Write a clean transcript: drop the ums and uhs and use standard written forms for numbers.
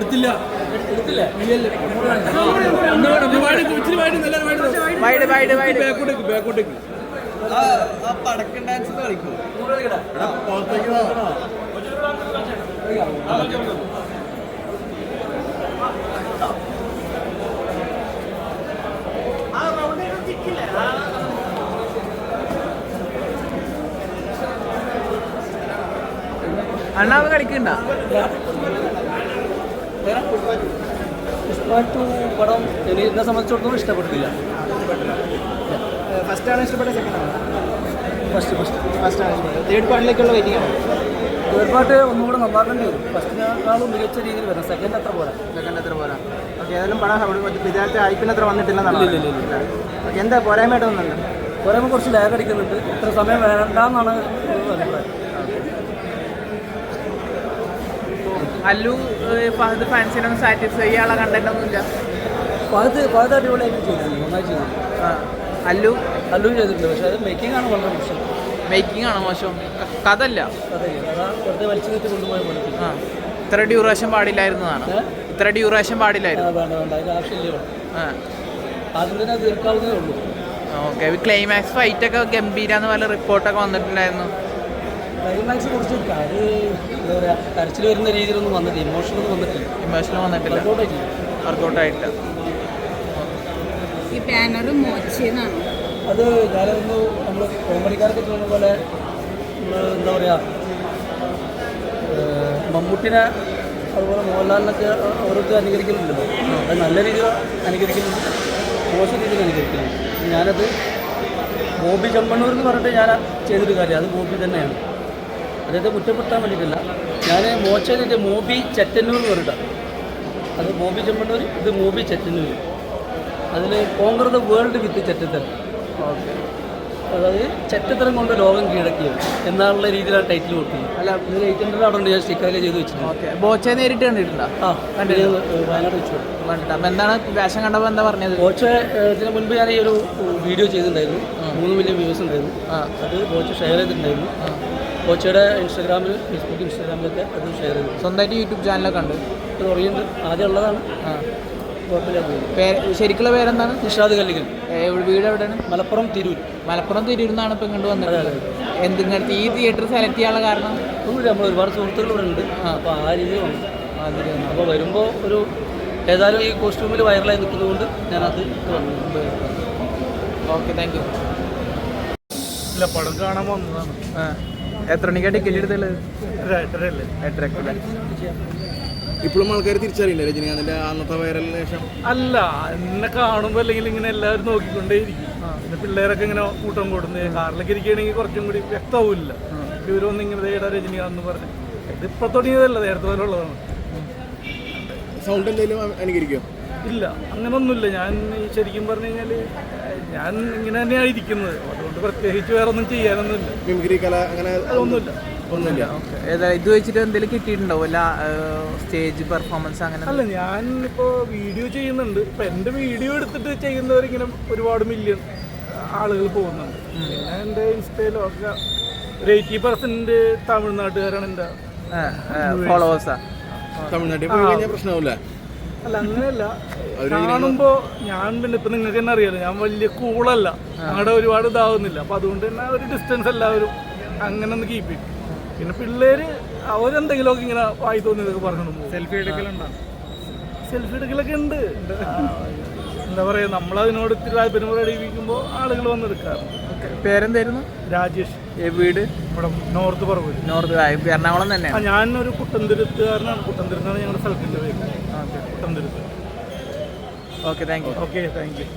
എടുത്തില്ല ബാക്കോട്ടേക്ക് പടക്കം ഡാൻസ് കളിക്കും. അണ്ണാവ് കളിക്കണ്ട. പടം എന്നെ സംബന്ധിച്ചിടത്തോളം ഇഷ്ടപ്പെട്ടില്ല. ഫസ്റ്റാണ് ഇഷ്ടപ്പെട്ട സെക്കൻഡാണ്? ഫസ്റ്റാണ് ഇഷ്ടപ്പെട്ടത്. തേർഡ് പാർട്ടിലേക്കുള്ള വെയിറ്റിംഗ് ആണ്. തേർഡ് പാർട്ട് ഒന്നുകൂടെ നന്നാക്കേണ്ടി വരും. ഫസ്റ്റിനേക്കാളും മികച്ച രീതിയിൽ വരും. സെക്കൻഡ് അത്ര പോരാ. ഓക്കെ, ഏതായാലും പടം വിചാരിച്ച ഹൈപ്പിന് അത്ര വന്നിട്ടില്ലെന്നാണ്. ഓക്കെ, എന്താ പോരായ്മയായിട്ട് വന്നുണ്ട്? പോരായ്മ കുറച്ച് ലാഗ് അടിക്കുന്നുണ്ട്. ഇത്ര സമയം വേണ്ടെന്നാണ് അഭിപ്രായം. അല്ലു ഫഹദ് ഫാൻസിനൊന്നും സാറ്റിസ്ഫൈ ചെയ്യാനുള്ള കണ്ടന്റ് ഒന്നുമില്ല. ഫഹദ് അടിപൊളിയായിട്ട് ചെയ്തിട്ടുണ്ട്, നന്നായി ചെയ്തിട്ടുണ്ട്. അല്ലു ചെയ്തിട്ടുണ്ട്. പക്ഷേ അത് മേക്കിംഗ് ആണ് വളരെ മോശം. മേക്കിംഗ് ആണോ മോശം? കഥല്ല വെറുതെ വലിച്ചു നീട്ടി കൊണ്ടുപോയ പോലെ. ഇത്ര ഡ്യൂറേഷൻ പാടില്ലായിരുന്നതാണ്. ഇത്ര ഡ്യൂറേഷൻ പാടില്ലായിരുന്നു. ആദ്യം തന്നെ തീർക്കാവുന്നതേ ഉള്ളൂ. ഓക്കെ, ക്ലൈമാക്സ് ഫൈറ്റ് ഒക്കെ ഗംഭീരാന്ന് പല റിപ്പോർട്ടൊക്കെ വന്നിട്ടുണ്ടായിരുന്നു. ക്ലൈമാക്സ് കുറച്ച് എന്താ പറയുക, കരച്ചിൽ വരുന്ന രീതിയിലൊന്നും വന്നിട്ടില്ല. ഇമോഷണൽ വന്നിട്ടില്ല. വർക്കൗട്ടായിട്ടില്ല. ഈ ബാനർ മോശമാണ്. അത് ഞാനൊന്ന് നമ്മൾ കോമഡിക്കാരൊക്കെ ചെയ്യുന്ന പോലെ എന്താ പറയുക, മമ്മൂട്ടിനെ അതുപോലെ മോഹൻലാലിനൊക്കെ അവർക്ക് അനുകരിക്കുന്നുണ്ടല്ലോ. അത് നല്ല രീതിയിൽ അനുകരിക്കുന്നുണ്ട്, മോശം രീതിയിൽ അനുകരിക്കുന്നുണ്ട്. ഞാനത് ബോബി ചെമ്മണ്ണൂർ എന്ന് പറഞ്ഞിട്ട് ഞാൻ ചെയ്തൊരു കാര്യം, അത് ബോബി തന്നെയാണ്. അദ്ദേഹത്തെ കുറ്റപ്പെടുത്താൻ വേണ്ടിയിട്ടില്ല. ഞാൻ മോശം മോബി ചെറ്റന്നൂർ എന്ന് പറഞ്ഞിട്ടാണ്. അത് ബോബി ചെമ്മണ്ണൂർ, ഇത് മോബി ചെറ്റന്നൂർ. അതിൽ കോങ്കർ ദ വേൾഡ് വിത്ത് ചെറ്റത്തരം. ഓക്കെ, അതായത് ചെറ്റത്തരം കൊണ്ട് ലോകം കീഴടക്കിയത് എന്നുള്ള രീതിയിലാണ് ടൈറ്റിൽ കൊടുക്കുന്നത്. അല്ല, 800 അവിടെ ഉണ്ട്, ഞാൻ സ്റ്റിക്കൊക്കെ ചെയ്ത് വെച്ചിട്ടുണ്ട്. ഓക്കെ, ബോച്ചെ നേരിട്ട് കണ്ടിട്ടുണ്ടോ? വയനാട് വെച്ചു കണ്ടിട്ട്. അപ്പം എന്താണ് വേഷം കണ്ടപ്പോൾ എന്താ പറഞ്ഞത്? ബോച്ച ഇതിന് മുൻപ് ഞാൻ ഈ ഒരു വീഡിയോ ചെയ്തിട്ടുണ്ടായിരുന്നു. 3 മില്യൺ വ്യൂസ് ഉണ്ടായിരുന്നു. അത് ബോച്ച ഷെയർ ചെയ്തിട്ടുണ്ടായിരുന്നു. ബോച്ചയുടെ ഇൻസ്റ്റാഗ്രാമിൽ, ഫേസ്ബുക്ക്, ഇൻസ്റ്റാഗ്രാമിലൊക്കെ അത് ഷെയർ ചെയ്തു. സ്വന്തമായിട്ട് യൂട്യൂബ് ചാനലൊക്കെ ഉണ്ട്? അത് തുടങ്ങിയിട്ടുണ്ട്. ആദ്യം ഉള്ളതാണ്. ശരിക്കുള്ള പേരെന്താണ്? നിഷാദ് കല്ലിക്കൽ. വീട് എവിടെയാണ്? മലപ്പുറം തിരൂർ. മലപ്പുറം തിരൂരിന്നാണ് ഇപ്പം ഇങ്ങോട്ട് വന്നത്. എന്തിങ്ങടുത്ത് ഈ തിയേറ്റർ സെലക്ട് ചെയ്യാനുള്ള കാരണം? ഒന്നുമില്ല, നമ്മൾ ഒരുപാട് സുഹൃത്തുക്കൾ ഇവിടെ ഉണ്ട്. അപ്പോൾ ആ രീതിയിൽ വന്നു. അപ്പോൾ വരുമ്പോൾ ഒരു ഏതായാലും ഈ കോസ്റ്റ്യൂമിൽ വൈറലായി നിൽക്കുന്നതുകൊണ്ട് ഞാനത് വന്നു. Okay, thank U. ഇല്ല, പടം കാണാൻ വന്നതാണ്. എത്ര മണിക്കാണ് ടിക്കറ്റ് എടുത്തുള്ളത്? 8:30. ഇപ്പോഴും ആൾക്കാർ തിരിച്ചറിയില്ല രജനീകാന്തിന്റെ അന്നത്തെ വൈറലിന് ശേഷം? അല്ല, എന്നെ കാണുമ്പോൾ അല്ലെങ്കിൽ ഇങ്ങനെ എല്ലാവരും നോക്കിക്കൊണ്ടേയിരിക്കും. പിന്നെ പിള്ളേരൊക്കെ ഇങ്ങനെ കൂട്ടം കൂടുന്നത്, കാറിലൊക്കെ ഇരിക്കുകയാണെങ്കിൽ കുറച്ചും കൂടി വ്യക്തമാവില്ല. ഇവരൊന്നും ഇങ്ങനെ രജനീകാന്ത് എന്ന് പറഞ്ഞ് ഇത് ഇപ്പൊ തുടങ്ങിയതല്ല, നേരത്തെ പോലെ ഉള്ളതാണ്. സൗണ്ട് എന്തെങ്കിലും അനുകരിക്കോ? ഇല്ല, അങ്ങനൊന്നുമില്ല. ഞാൻ ശരിക്കും പറഞ്ഞു കഴിഞ്ഞാൽ ഞാൻ ഇങ്ങനെ തന്നെയാണ് ഇരിക്കുന്നത്. അതുകൊണ്ട് പ്രത്യേകിച്ച് വേറെ ഒന്നും ചെയ്യാനൊന്നുമില്ല. മിമിക്രി കല അങ്ങനെ അതൊന്നുമില്ല. ഇത് വെച്ചിട്ട് എന്തെങ്കിലും കിട്ടിയിട്ടുണ്ടാവും? അല്ല, സ്റ്റേജ് പെർഫോമൻസ് അങ്ങനെ? അല്ല, ഞാൻ ഇപ്പോൾ വീഡിയോ ചെയ്യുന്നുണ്ട്. ഇപ്പം എൻ്റെ വീഡിയോ എടുത്തിട്ട് ചെയ്യുന്നവരിങ്ങനെ ഒരുപാട് മില്യൺ ആളുകൾ പോകുന്നുണ്ട്. പിന്നെ എൻ്റെ ഇൻസ്റ്റയിലോ ഒക്കെ ഒരു 80% തമിഴ്നാട്ടുകാരാണ് എൻ്റെ ഫോളോവേഴ്സാ. തമിഴ്നാട്ടിൽ പോയി കഴിഞ്ഞാൽ പ്രശ്നമാവില്ല? അല്ല, അങ്ങനെയല്ല. കാണുമ്പോൾ ഞാൻ പിന്നെ ഇപ്പം നിങ്ങൾക്ക് തന്നെ അറിയാലോ, ഞാൻ വലിയ കൂളല്ല, അങ്ങടെ ഒരുപാട് ഇതാവുന്നില്ല. അപ്പം അതുകൊണ്ട് തന്നെ ഒരു ഡിസ്റ്റൻസ് എല്ലാവരും അങ്ങനെ ഒന്ന് കീപ്പ് ചെയ്യും. പിന്നെ പിള്ളേര് അവരെന്തെങ്കിലുമൊക്കെ ഇങ്ങനെ വായി തോന്നിയതൊക്കെ പറഞ്ഞു പോകും. സെൽഫി എടുക്കലൊക്കെ ഉണ്ട്. എന്താ പറയുക, നമ്മളതിനോട് ഇത്തിരി താല്പര്യം പ്രകടിപ്പിക്കുമ്പോൾ ആളുകൾ വന്നെടുക്കാറുണ്ട്. പേരെന്തായിരുന്നു? രാജേഷ്. വീട് ഇവിടെ നോർത്ത് പറവൂർ. എറണാകുളം തന്നെ? ഞാനൊരു കുട്ടന്തുരുത്തുകാരനാണ്. കുട്ടന്തുരുത്താണ് ഞങ്ങളുടെ സ്ഥലത്തിൻ്റെ പേര്. Kuttanthuruth. Okay, thank you. Okay, thank U.